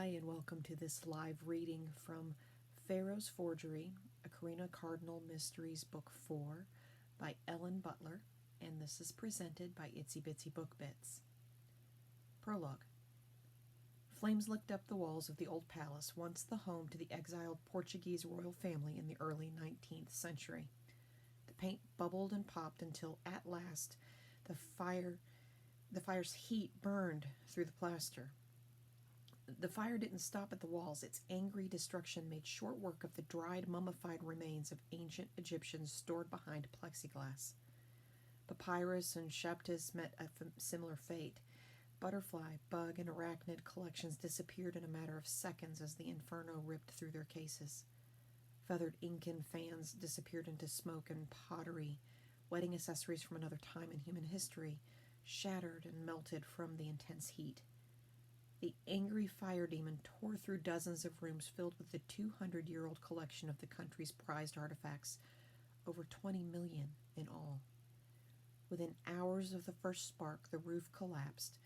Hi, and welcome to this live reading from Pharaoh's Forgery, a Karina Cardinal Mysteries Book 4 by Ellen Butler, and this is presented by Itsy Bitsy Book Bits. Prologue. Flames licked up the walls of the old palace, once the home to the exiled Portuguese royal family in the early 19th century. The paint bubbled and popped until, at last, the fire's heat burned through the plaster. The fire didn't stop at the walls. Its angry destruction made short work of the dried, mummified remains of ancient Egyptians stored behind plexiglass. Papyrus and Sheptus met a similar fate. Butterfly, bug, and arachnid collections disappeared in a matter of seconds as the inferno ripped through their cases. Feathered Incan fans disappeared into smoke, and pottery, wedding accessories from another time in human history, shattered and melted from the intense heat. The angry fire demon tore through dozens of rooms filled with the 200-year-old collection of the country's prized artifacts, over 20 million in all. Within hours of the first spark, the roof collapsed,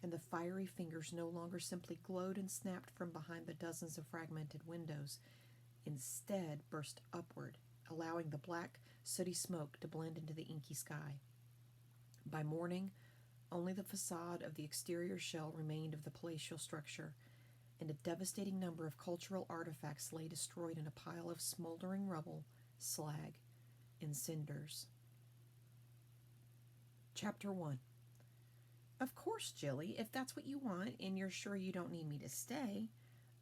and the fiery fingers no longer simply glowed and snapped from behind the dozens of fragmented windows, instead burst upward, allowing the black, sooty smoke to blend into the inky sky. By morning, only the facade of the exterior shell remained of the palatial structure, and a devastating number of cultural artifacts lay destroyed in a pile of smoldering rubble, slag, and cinders. Chapter 1. Of course, Jilly, if that's what you want, and you're sure you don't need me to stay.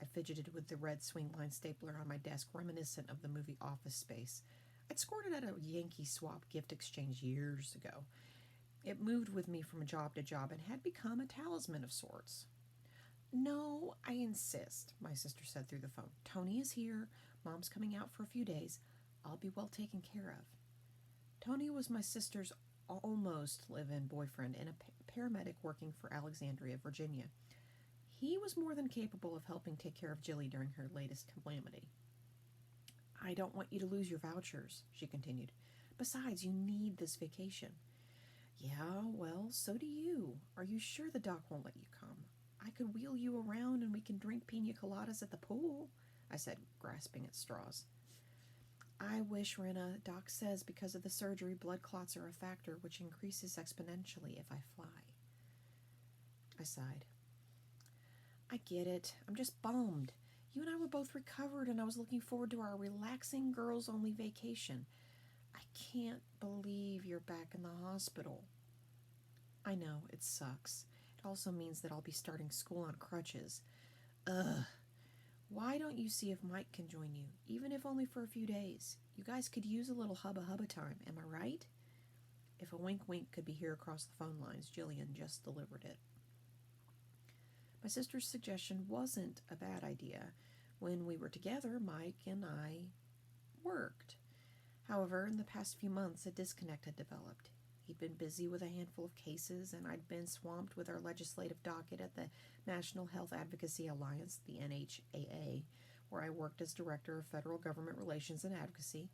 I fidgeted with the red swing-line stapler on my desk, reminiscent of the movie Office Space. I'd scored it at a Yankee Swap gift exchange years ago. It moved with me from job to job and had become a talisman of sorts. No, I insist, my sister said through the phone. Tony is here. Mom's coming out for a few days. I'll be well taken care of. Tony was my sister's almost live-in boyfriend and a paramedic working for Alexandria, Virginia. He was more than capable of helping take care of Jilly during her latest calamity. I don't want you to lose your vouchers, she continued. Besides, you need this vacation. Yeah, well, so do you. Are you sure the doc won't let you come? I could wheel you around and we can drink pina coladas at the pool, I said, grasping at straws. I wish, Rena. Doc says because of the surgery, blood clots are a factor which increases exponentially if I fly. I sighed. I get it. I'm just bummed. You and I were both recovered and I was looking forward to our relaxing girls-only vacation. I can't believe you're back in the hospital. I know, it sucks. It also means that I'll be starting school on crutches. Ugh. Why don't you see if Mike can join you, even if only for a few days? You guys could use a little hubba-hubba time, am I right? If a wink-wink could be heard across the phone lines, Jillian just delivered it. My sister's suggestion wasn't a bad idea. When we were together, Mike and I worked. However, in the past few months, a disconnect had developed. He'd been busy with a handful of cases, and I'd been swamped with our legislative docket at the National Health Advocacy Alliance, the NHAA, where I worked as Director of Federal Government Relations and Advocacy.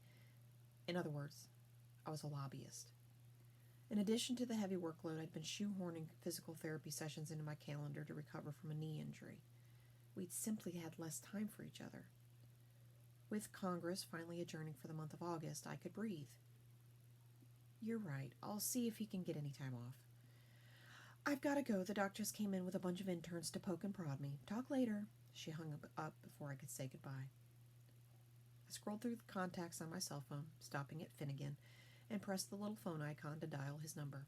In other words, I was a lobbyist. In addition to the heavy workload, I'd been shoehorning physical therapy sessions into my calendar to recover from a knee injury. We'd simply had less time for each other. With Congress finally adjourning for the month of August, I could breathe. You're right. I'll see if he can get any time off. I've got to go. The doc just came in with a bunch of interns to poke and prod me. Talk later. She hung up before I could say goodbye. I scrolled through the contacts on my cell phone, stopping at Finnegan, and pressed the little phone icon to dial his number.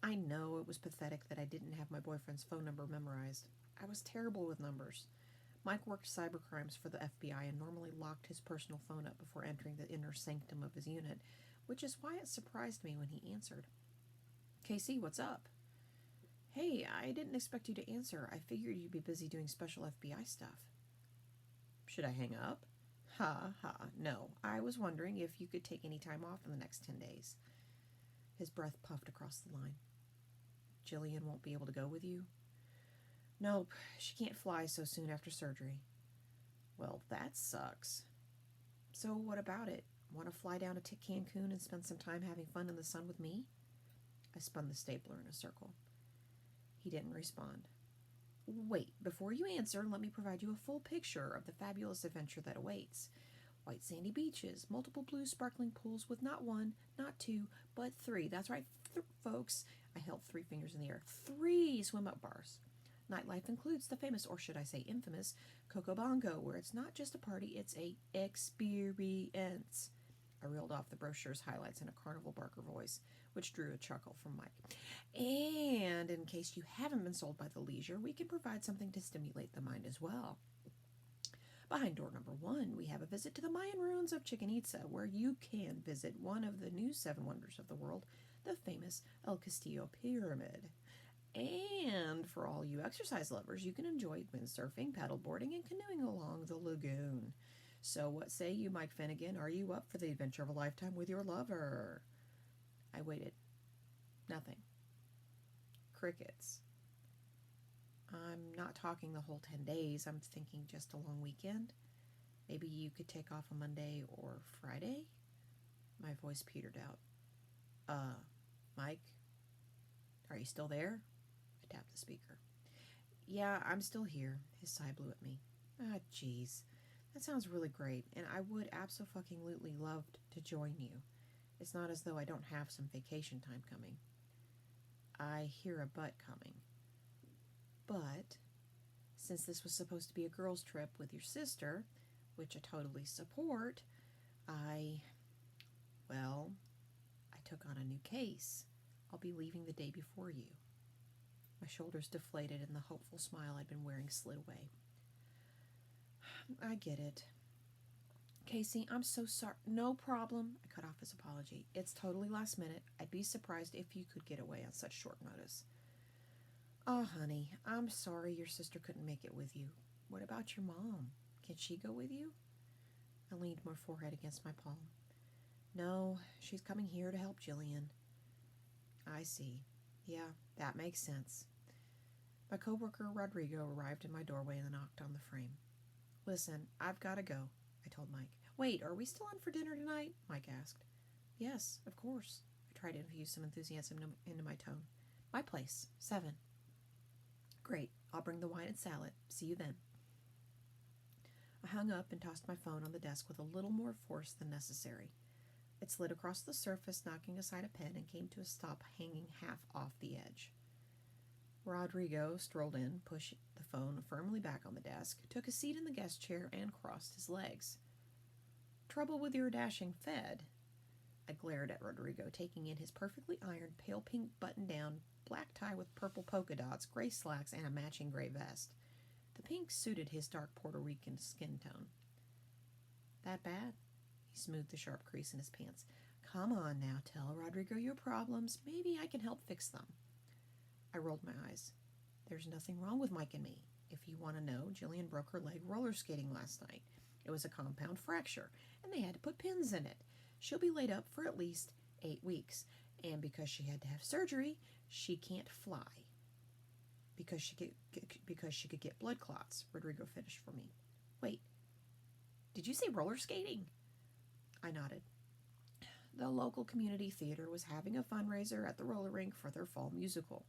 I know it was pathetic that I didn't have my boyfriend's phone number memorized. I was terrible with numbers. Mike worked cybercrimes for the FBI and normally locked his personal phone up before entering the inner sanctum of his unit, which is why it surprised me when he answered. KC, what's up? Hey, I didn't expect you to answer. I figured you'd be busy doing special FBI stuff. Should I hang up? Ha, ha, no. I was wondering if you could take any time off in the next 10 days. His breath puffed across the line. Jillian won't be able to go with you? Nope, she can't fly so soon after surgery. Well, that sucks. So what about it? Want to fly down to Cancun and spend some time having fun in the sun with me? I spun the stapler in a circle. He didn't respond. Wait, before you answer, let me provide you a full picture of the fabulous adventure that awaits. White sandy beaches, multiple blue sparkling pools with not one, not two, but three. That's right, folks. I held 3 fingers in the air. 3 swim-up bars. Nightlife includes the famous, or should I say infamous, Coco Bongo, where it's not just a party, it's a experience. I reeled off the brochure's highlights in a Carnival Barker voice, which drew a chuckle from Mike. And in case you haven't been sold by the leisure, we can provide something to stimulate the mind as well. Behind door number 1, we have a visit to the Mayan ruins of Chichen Itza, where you can visit one of the new 7 wonders of the world, the famous El Castillo Pyramid. And for all you exercise lovers, you can enjoy windsurfing, paddleboarding, and canoeing along the lagoon. So what say you, Mike Finnegan? Are you up for the adventure of a lifetime with your lover? I waited. Nothing. Crickets. I'm not talking the whole 10 days. I'm thinking just a long weekend. Maybe you could take off a Monday or Friday? My voice petered out. Mike? Are you still there? I tapped the speaker. Yeah, I'm still here. His sigh blew at me. Ah, jeez. That sounds really great, and I would abso-fucking-lutely love to join you. It's not as though I don't have some vacation time coming. I hear a but coming. But, since this was supposed to be a girls' trip with your sister, which I totally support, I took on a new case. I'll be leaving the day before you. My shoulders deflated and the hopeful smile I'd been wearing slid away. I get it. Casey, I'm so sorry. No problem. I cut off his apology. It's totally last minute. I'd be surprised if you could get away on such short notice. Oh, honey, I'm sorry your sister couldn't make it with you. What about your mom? Can she go with you? I leaned my forehead against my palm. No, she's coming here to help Jillian. I see. Yeah, that makes sense. My coworker Rodrigo arrived in my doorway and knocked on the frame. Listen, I've got to go, I told Mike. Wait, are we still on for dinner tonight? Mike asked. Yes, of course. I tried to infuse some enthusiasm into my tone. My place, 7. Great, I'll bring the wine and salad. See you then. I hung up and tossed my phone on the desk with a little more force than necessary. It slid across the surface, knocking aside a pen, and came to a stop hanging half off the edge. Rodrigo strolled in, pushed the phone firmly back on the desk, took a seat in the guest chair, and crossed his legs. Trouble with your dashing Fed? I glared at Rodrigo, taking in his perfectly ironed, pale pink button-down, black tie with purple polka dots, gray slacks, and a matching gray vest. The pink suited his dark Puerto Rican skin tone. That bad? He smoothed the sharp crease in his pants. Come on now, tell Rodrigo your problems. Maybe I can help fix them. I rolled my eyes. There's nothing wrong with Mike and me. If you want to know, Jillian broke her leg roller skating last night. It was a compound fracture, and they had to put pins in it. She'll be laid up for at least 8 weeks. And because she had to have surgery, she can't fly. Because she could get blood clots, Rodrigo finished for me. Wait, did you say roller skating? I nodded. The local community theater was having a fundraiser at the roller rink for their fall musical.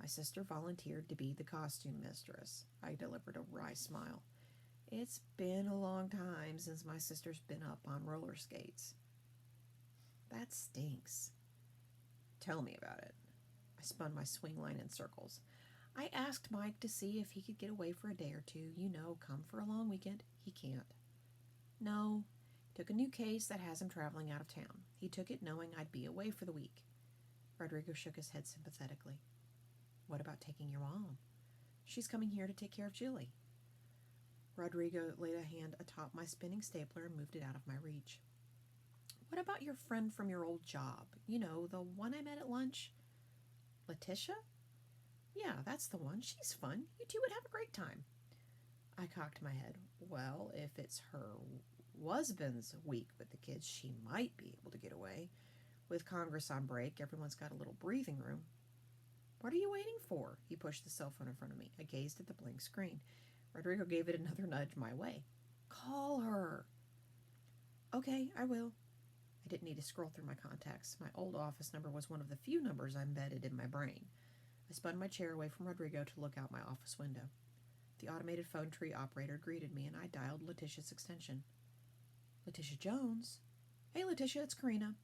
My sister volunteered to be the costume mistress. I delivered a wry smile. It's been a long time since my sister's been up on roller skates. That stinks. Tell me about it. I spun my swing line in circles. I asked Mike to see if he could get away for a day or two. You know, come for a long weekend. He can't. No. Took a new case that has him traveling out of town. He took it knowing I'd be away for the week. Rodrigo shook his head sympathetically. What about taking your mom? She's coming here to take care of Jilly. Rodrigo laid a hand atop my spinning stapler and moved it out of my reach. What about your friend from your old job? You know, the one I met at lunch? Letitia? Yeah, that's the one. She's fun. You two would have a great time. I cocked my head. Well, if it's her husband's week with the kids, she might be able to get away. With Congress on break, everyone's got a little breathing room. What are you waiting for? He pushed the cell phone in front of me. I gazed at the blank screen. Rodrigo gave it another nudge my way. Call her. Okay, I will. I didn't need to scroll through my contacts. My old office number was one of the few numbers embedded in my brain. I spun my chair away from Rodrigo to look out my office window. The automated phone tree operator greeted me, and I dialed Letitia's extension. Letitia Jones? Hey, Letitia, it's Karina.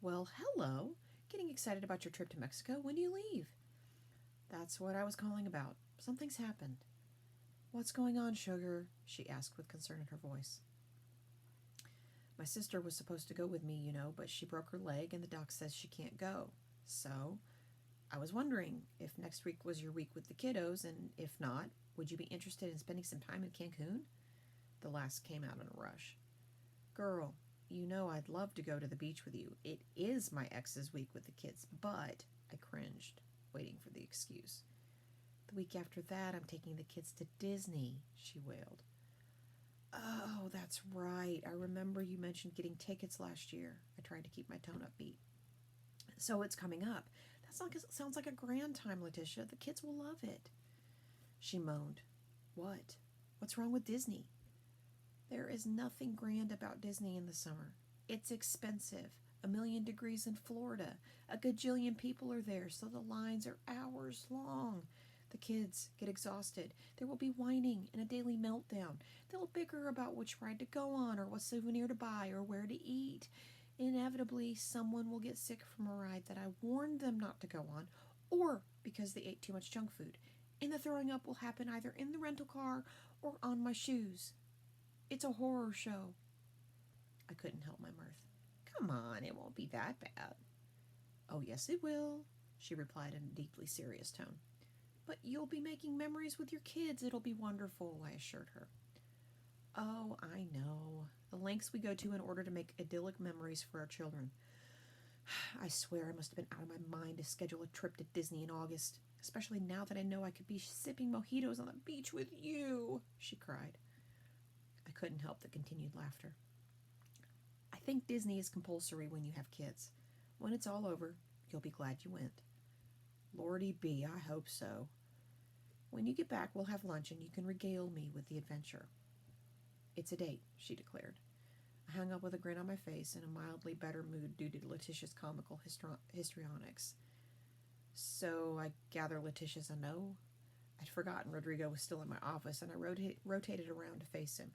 Well, hello. Getting excited about your trip to Mexico. When do you leave? That's what I was calling about. Something's happened. What's going on, sugar? She asked with concern in her voice. My sister was supposed to go with me, but she broke her leg and the doc says she can't go. So, I was wondering if next week was your week with the kiddos, and if not, would you be interested in spending some time in Cancun? The last came out in a rush. Girl, I'd love to go to the beach with you. It is my ex's week with the kids, but I cringed, waiting for the excuse. The week after that, I'm taking the kids to Disney, she wailed. Oh, that's right. I remember you mentioned getting tickets last year. I tried to keep my tone upbeat. So it's coming up. Sounds like a grand time, Letitia. The kids will love it. She moaned. What? What's wrong with Disney? There is nothing grand about Disney in the summer. It's expensive. 1,000,000 degrees in Florida. A gajillion people are there, so the lines are hours long. The kids get exhausted. There will be whining and a daily meltdown. They'll bicker about which ride to go on or what souvenir to buy or where to eat. Inevitably, someone will get sick from a ride that I warned them not to go on, or because they ate too much junk food. And the throwing up will happen either in the rental car or on my shoes. It's a horror show. I couldn't help my mirth. Come on, it won't be that bad. Oh, yes, it will, she replied in a deeply serious tone. But you'll be making memories with your kids. It'll be wonderful, I assured her. Oh, I know. The lengths we go to in order to make idyllic memories for our children. I swear I must have been out of my mind to schedule a trip to Disney in August, especially now that I know I could be sipping mojitos on the beach with you, she cried. I couldn't help the continued laughter. I think Disney is compulsory when you have kids. When it's all over, you'll be glad you went. Lordy be, I hope so. When you get back, we'll have lunch and you can regale me with the adventure. It's a date, she declared. I hung up with a grin on my face in a mildly better mood due to Letitia's comical histrionics. So I gather Letitia's a no? I'd forgotten Rodrigo was still in my office, and I rotated around to face him.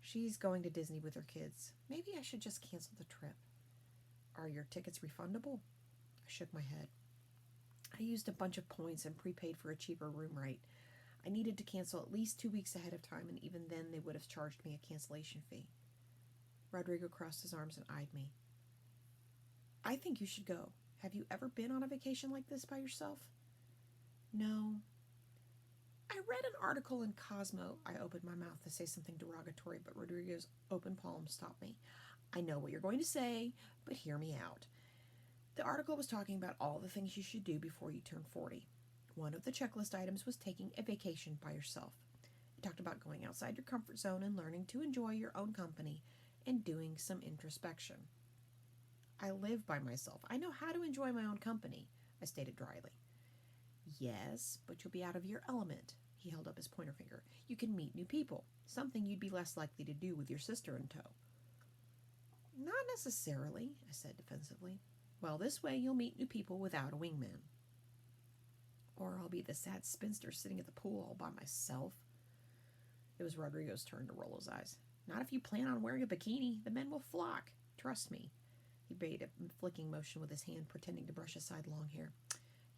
She's going to Disney with her kids. Maybe I should just cancel the trip. Are your tickets refundable? I shook my head. I used a bunch of points and prepaid for a cheaper room rate. I needed to cancel at least 2 weeks ahead of time, and even then they would have charged me a cancellation fee. Rodrigo crossed his arms and eyed me. I think you should go. Have you ever been on a vacation like this by yourself? No. I read an article in Cosmo. I opened my mouth to say something derogatory, but Rodrigo's open palm stopped me. I know what you're going to say, but hear me out. The article was talking about all the things you should do before you turn 40. One of the checklist items was taking a vacation by yourself. It talked about going outside your comfort zone and learning to enjoy your own company and doing some introspection. I live by myself. I know how to enjoy my own company, I stated dryly. Yes, but you'll be out of your element. He held up his pointer finger. You can meet new people, something you'd be less likely to do with your sister in tow. Not necessarily, I said defensively. Well, this way you'll meet new people without a wingman. Or I'll be the sad spinster sitting at the pool all by myself. It was Rodrigo's turn to roll his eyes. Not if you plan on wearing a bikini. The men will flock. Trust me. He made a flicking motion with his hand, pretending to brush aside long hair.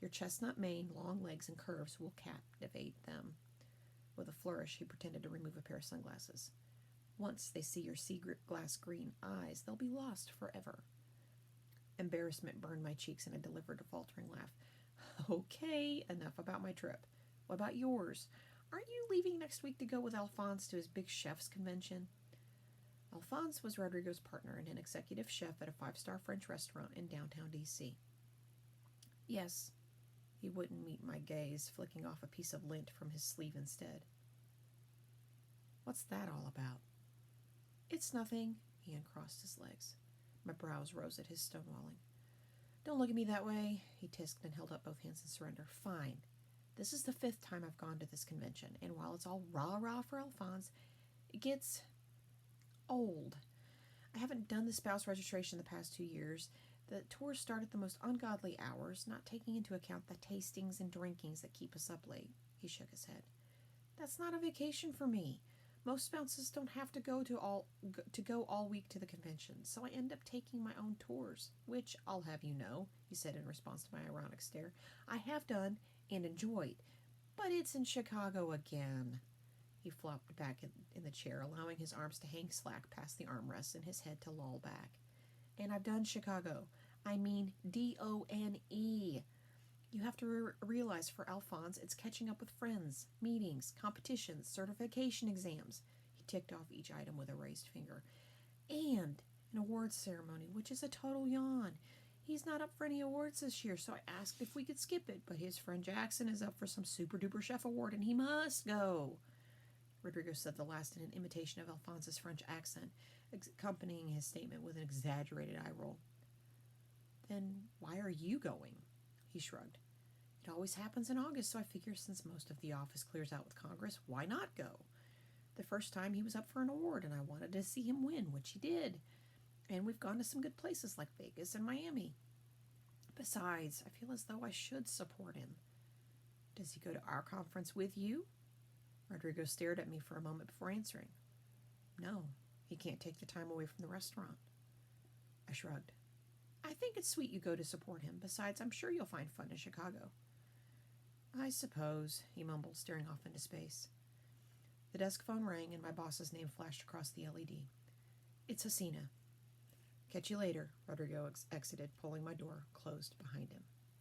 Your chestnut mane, long legs, and curves will captivate them. With a flourish, he pretended to remove a pair of sunglasses. Once they see your sea glass green eyes, they'll be lost forever. Embarrassment burned my cheeks, and I delivered a faltering laugh. Okay, enough about my trip. What about yours? Aren't you leaving next week to go with Alphonse to his big chef's convention? Alphonse was Rodrigo's partner and an executive chef at a 5-star French restaurant in downtown D.C. Yes, he wouldn't meet my gaze, flicking off a piece of lint from his sleeve instead. What's that all about? It's nothing. He uncrossed his legs. My brows rose at his stonewalling. Don't look at me that way, he tisked and held up both hands in surrender. Fine. This is the 5th time I've gone to this convention, and while it's all rah-rah for Alphonse, it gets old. I haven't done the spouse registration the past 2 years. The tours start at the most ungodly hours, not taking into account the tastings and drinkings that keep us up late. He shook his head. That's not a vacation for me. Most spouses don't have to go all week to the convention, so I end up taking my own tours, which I'll have you know, he said in response to my ironic stare, I have done and enjoyed. But it's in Chicago again. He flopped back in the chair, allowing his arms to hang slack past the armrests and his head to loll back. And I've done Chicago. I mean DONE. You have to realize for Alphonse, it's catching up with friends, meetings, competitions, certification exams. He ticked off each item with a raised finger. And an awards ceremony, which is a total yawn. He's not up for any awards this year, so I asked if we could skip it, but his friend Jackson is up for some super duper chef award and he must go. Rodrigo said the last in an imitation of Alphonse's French accent, accompanying his statement with an exaggerated eye roll. Then why are you going? He shrugged. It always happens in August, so I figure since most of the office clears out with Congress, why not go? The first time he was up for an award, and I wanted to see him win, which he did. And we've gone to some good places like Vegas and Miami. Besides, I feel as though I should support him. Does he go to our conference with you? Rodrigo stared at me for a moment before answering. No, he can't take the time away from the restaurant. I shrugged. I think it's sweet you go to support him. Besides, I'm sure you'll find fun in Chicago. I suppose, he mumbled, staring off into space. The desk phone rang and my boss's name flashed across the LED. It's Hasina. Catch you later, Rodrigo exited, pulling my door closed behind him.